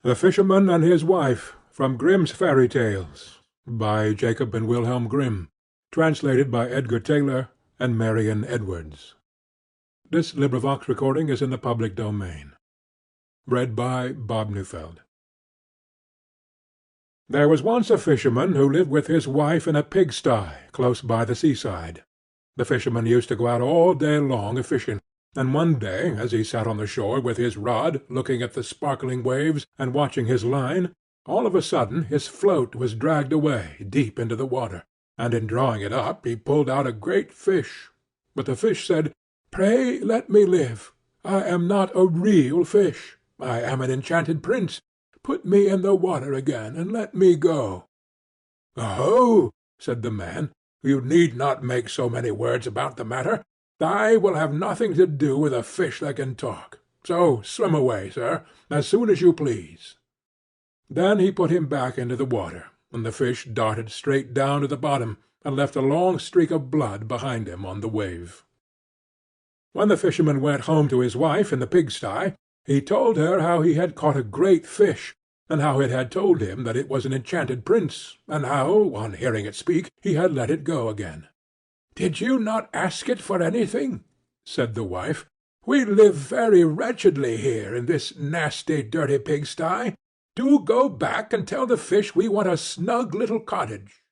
The Fisherman and His Wife, from Grimm's Fairy Tales, by Jacob and Wilhelm Grimm, translated by Edgar Taylor and Marian Edwards. This recording is in the public domain. Read by Bob Neufeld. There was once a fisherman who lived with his wife in a pigsty close by the seaside. The fisherman used to go out all day long a-fishing, and one day, as he sat on the shore with his rod, looking at the sparkling waves and watching his line, all of a sudden his float was dragged away deep into the water, and in drawing it up he pulled out a great fish. But the fish said, "Pray let me live. I am not a real fish. I am an enchanted prince. Put me in the water again, and let me go." "Oh," said the man, "you need not make so many words about the matter. I will have nothing to do with a fish that can talk. So swim away, sir, as soon as you please." Then he put him back into the water, and the fish darted straight down to the bottom, and left a long streak of blood behind him on the wave. When the fisherman went home to his wife in the pigsty, he told her how he had caught a great fish, and how it had told him that it was an enchanted prince, and how, on hearing it speak, he had let it go again. "Did you not ask it for anything?" said the wife. "We live very wretchedly here in this nasty, dirty pigsty. Do go back and tell the fish we want a snug little cottage."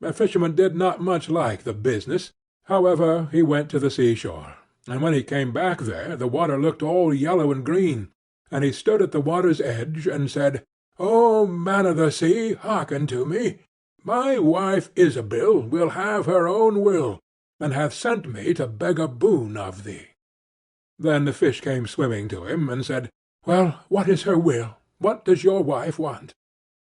The fisherman did not much like the business. However, he went to the seashore, and when he came back there the water looked all yellow and green, and he stood at the water's edge and said, "O man of the sea, hearken to me. My wife Ilsebil will have her own will, and hath sent me to beg a boon of thee." Then the fish came swimming to him, and said, "Well, what is her will? What does your wife want?"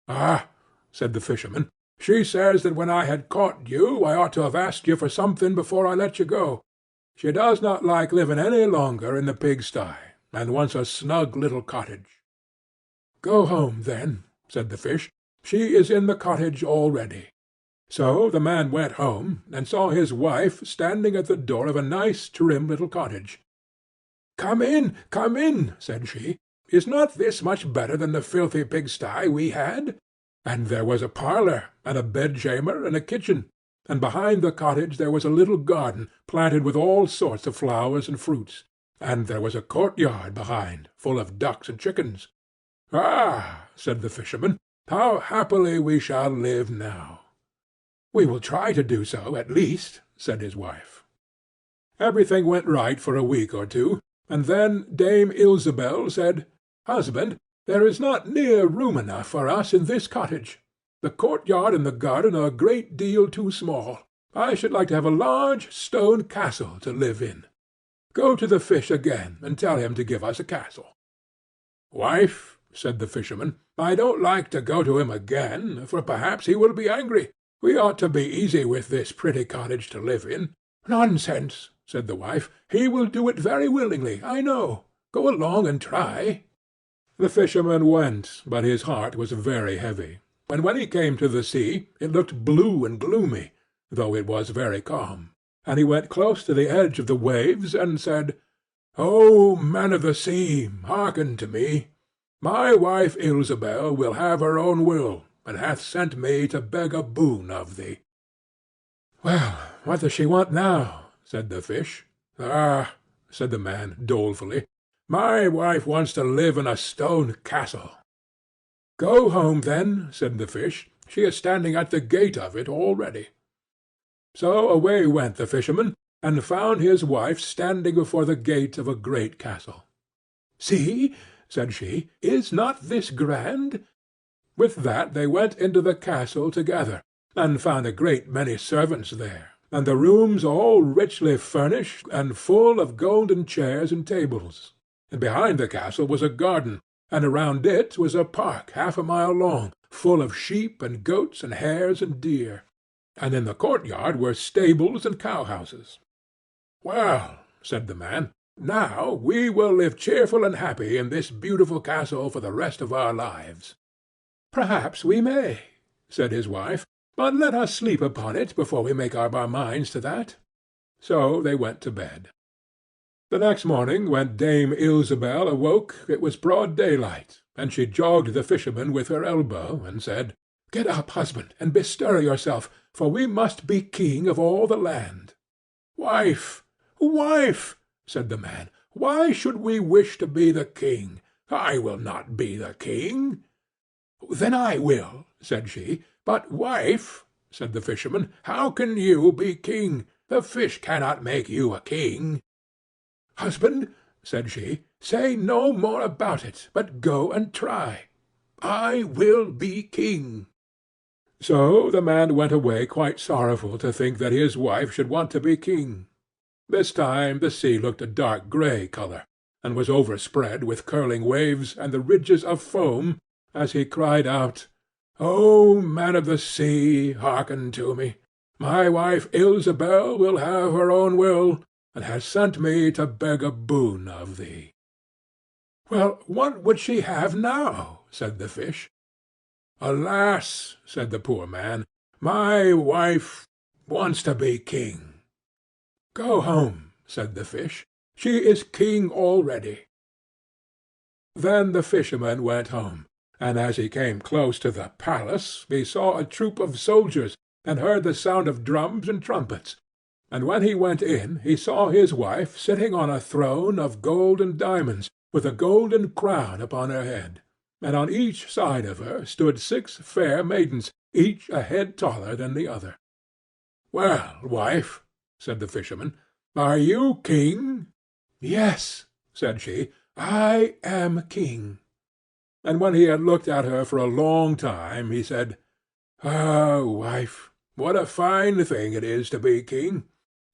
"Ah," said the fisherman, "she says that when I had caught you I ought to have asked you for something before I let you go. She does not like living any longer in the pigsty, and wants a snug little cottage." "Go home, then," said the fish. "She is in the cottage already." So the man went home, and saw his wife standing at the door of a nice trim little cottage. "Come in, come in," said she. "Is not this much better than the filthy pigsty we had?" And there was a parlour, and a bedchamber, and a kitchen, and behind the cottage there was a little garden, planted with all sorts of flowers and fruits, and there was a courtyard behind, full of ducks and chickens. "Ah," said the fisherman, "how happily we shall live now." "We will try to do so, at least," said his wife. Everything went right for a week or two, and then Dame Ilsebil said, "Husband, there is not near room enough for us in this cottage. The courtyard and the garden are a great deal too small. I should like to have a large stone castle to live in. Go to the fish again, and tell him to give us a castle." "Wife," said the fisherman, "I don't like to go to him again, for perhaps he will be angry. We ought to be easy with this pretty cottage to live in." "Nonsense," said the wife. "He will do it very willingly, I know. Go along and try." The fisherman went, but his heart was very heavy, and when he came to the sea it looked blue and gloomy, though it was very calm, and he went close to the edge of the waves and said, "O man of the sea, hearken to me. My wife Ilsebil will have her own will, and hath sent me to beg a boon of thee." "Well, what does she want now?" said the fish. "Ah," said the man dolefully, "my wife wants to live in a stone castle." "Go home, then," said the fish. "She is standing at the gate of it already." So away went the fisherman, and found his wife standing before the gate of a great castle. "See," said she, "is not this grand?" With that they went into the castle together, and found a great many servants there, and the rooms all richly furnished, and full of golden chairs and tables. And behind the castle was a garden, and around it was a park half a mile long, full of sheep and goats and hares and deer. And in the courtyard were stables and cowhouses. "Well," said the man, "now we will live cheerful and happy in this beautiful castle for the rest of our lives." "Perhaps we may," said his wife, "but let us sleep upon it before we make up our minds to that." So they went to bed. The next morning when Dame Ilsebil awoke it was broad daylight, and she jogged the fisherman with her elbow, and said, "Get up, husband, and bestir yourself, for we must be king of all the land." "Wife, wife," said the man, "why should we wish to be the king? I will not be the king." "Then I will," said she. "But, wife," said the fisherman, "how can you be king? The fish cannot make you a king." "Husband," said she, "say no more about it, but go and try. I will be king." So the man went away quite sorrowful to think that his wife should want to be king. This time the sea looked a dark grey colour, and was overspread with curling waves and the ridges of foam, as he cried out, "O man of the sea, hearken to me. My wife Ilsebel will have her own will, and has sent me to beg a boon of thee." "Well, what would she have now?" said the fish. "Alas!" said the poor man, "my wife wants to be king." "Go home," said the fish. "She is king already." Then the fisherman went home, and as he came close to the palace he saw a troop of soldiers, and heard the sound of drums and trumpets. And when he went in he saw his wife sitting on a throne of gold and diamonds, with a golden crown upon her head, and on each side of her stood 6 fair maidens, each a head taller than the other. "Well, wife," said the fisherman, "are you king?" "Yes," said she, "I am king." And when he had looked at her for a long time, he said, "Ah, wife, what a fine thing it is to be king!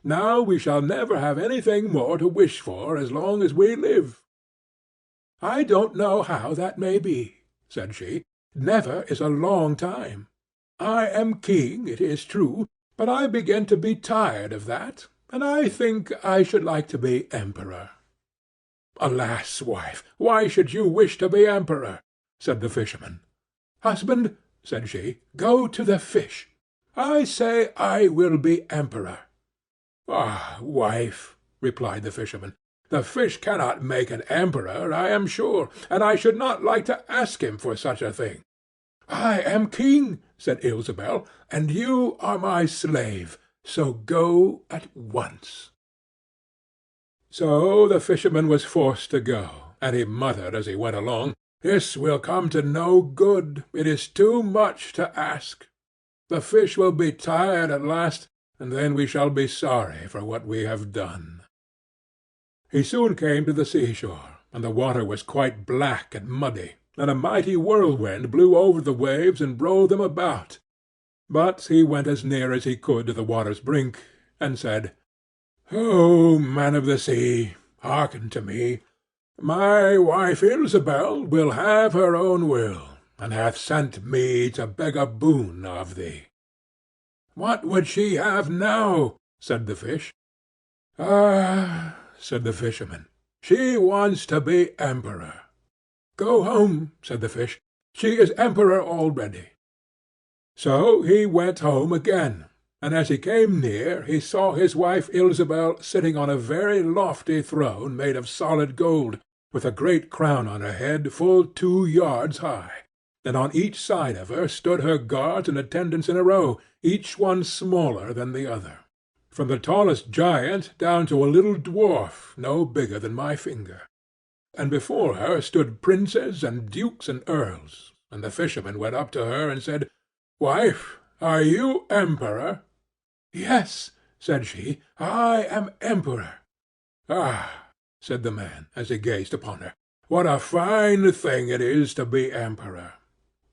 Now we shall never have anything more to wish for as long as we live." "I don't know how that may be," said she. "Never is a long time. I am king, it is true, but I begin to be tired of that, and I think I should like to be emperor." "Alas, wife, why should you wish to be emperor?" said the fisherman. "Husband," said she, "go to the fish. I say I will be emperor." "Ah, wife," replied the fisherman, "the fish cannot make an emperor, I am sure, and I should not like to ask him for such a thing." "I am king," said Ilsebel, "and you are my slave, so go at once." So the fisherman was forced to go, and he muttered as he went along, "This will come to no good. It is too much to ask. The fish will be tired at last, and then we shall be sorry for what we have done." He soon came to the seashore, and the water was quite black and muddy, and a mighty whirlwind blew over the waves and rolled them about. But he went as near as he could to the water's brink, and said, "O man of the sea, hearken to me. My wife Ilsebel will have her own will, and hath sent me to beg a boon of thee." "What would she have now?" said the fish. "Ah," said the fisherman, "she wants to be emperor." "Go home," said the fish. "She is emperor already." So he went home again, and as he came near he saw his wife Ilsebel sitting on a very lofty throne made of solid gold, with a great crown on her head full 2 yards high, and on each side of her stood her guards and attendants in a row, each one smaller than the other, from the tallest giant down to a little dwarf no bigger than my finger. And before her stood princes and dukes and earls, and the fisherman went up to her and said, "Wife, are you emperor?" "Yes," said she, "I am emperor." "Ah," said the man, as he gazed upon her, "what a fine thing it is to be emperor!"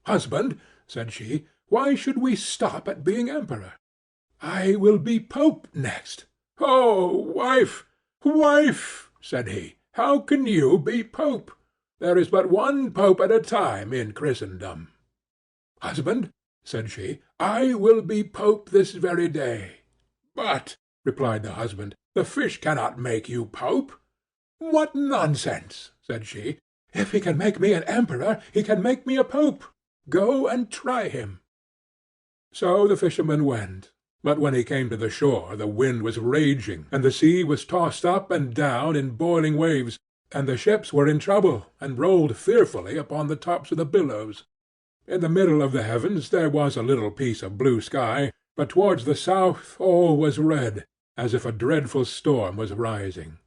"Husband," said she, "why should we stop at being emperor? I will be pope next." "Oh, wife, wife," said he, "how can you be pope? There is but one pope at a time in Christendom." "Husband," said she, "I will be pope this very day." "But," replied the husband, "the fish cannot make you pope." "What nonsense!" said she. "If he can make me an emperor, he can make me a pope. Go and try him." So the fisherman went, but when he came to the shore the wind was raging, and the sea was tossed up and down in boiling waves, and the ships were in trouble, and rolled fearfully upon the tops of the billows. In the middle of the heavens there was a little piece of blue sky, but towards the south all was red, as if a dreadful storm was rising.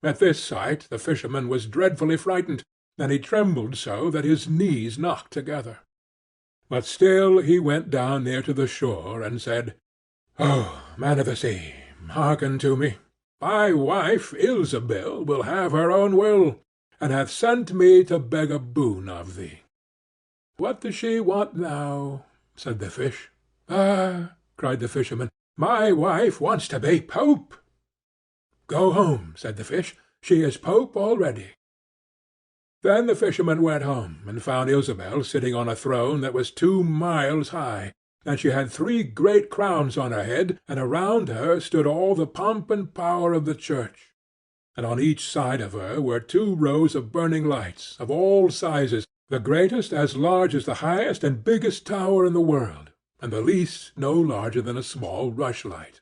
At this sight the fisherman was dreadfully frightened, and he trembled so that his knees knocked together. But still he went down near to the shore, and said, "Oh, man of the sea, hearken to me. My wife Ilsebil will have her own will, and hath sent me to beg a boon of thee." "What does she want now?" said the fish. "Ah," cried the fisherman, "my wife wants to be Pope." "Go home," said the fish. "She is Pope already." Then the fisherman went home, and found Ilsebil sitting on a throne that was 2 miles high, and she had 3 great crowns on her head, and around her stood all the pomp and power of the church. And on each side of her were 2 rows of burning lights, of all sizes, the greatest as large as the highest and biggest tower in the world, and the least no larger than a small rushlight.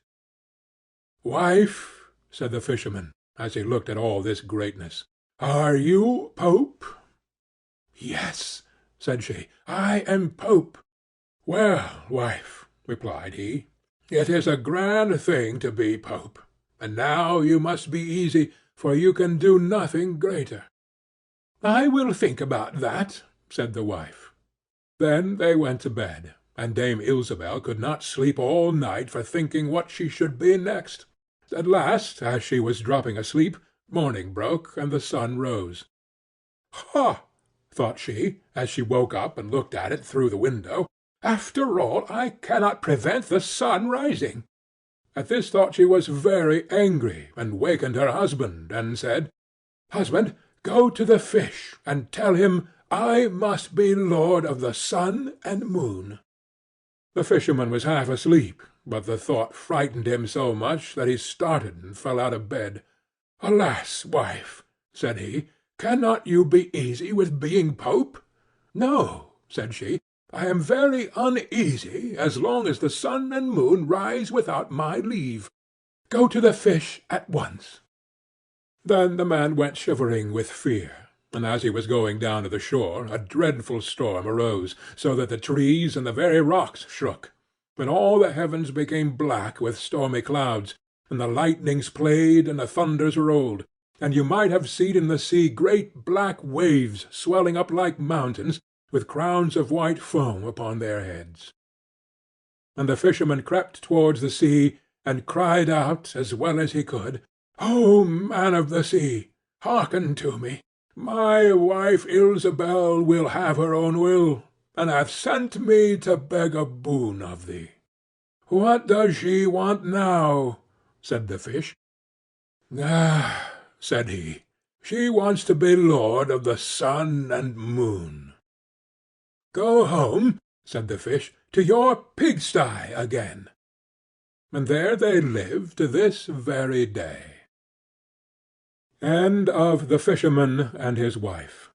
"Wife," said the fisherman, as he looked at all this greatness, "are you Pope?" "Yes," said she, "I am Pope." "Well, wife," replied he, "it is a grand thing to be Pope, and now you must be easy, for you can do nothing greater." "I will think about that," said the wife. Then they went to bed, and Dame Ilsebil could not sleep all night for thinking what she should be next. At last, as she was dropping asleep, morning broke, and the sun rose. "Ha!" thought she, as she woke up and looked at it through the window. "After all, I cannot prevent the sun rising." At this thought she was very angry, and wakened her husband, and said, "Husband, go to the fish, and tell him I must be lord of the sun and moon." The fisherman was half asleep, but the thought frightened him so much that he started and fell out of bed. "Alas, wife," said he, "cannot you be easy with being Pope?" "No," said she, "I am very uneasy as long as the sun and moon rise without my leave. Go to the fish at once." Then the man went shivering with fear, and as he was going down to the shore a dreadful storm arose, so that the trees and the very rocks shook, and all the heavens became black with stormy clouds, and the lightnings played and the thunders rolled, and you might have seen in the sea great black waves swelling up like mountains, with crowns of white foam upon their heads. And the fisherman crept towards the sea, and cried out as well as he could, "O man of the sea, hearken to me. My wife Ilsebil will have her own will, and hath sent me to beg a boon of thee." "What does she want now?" said the fish. "Ah," said he, "she wants to be lord of the sun and moon." "Go home," said the fish, "to your pigsty again." And there they live to this very day. End of The Fisherman and His Wife.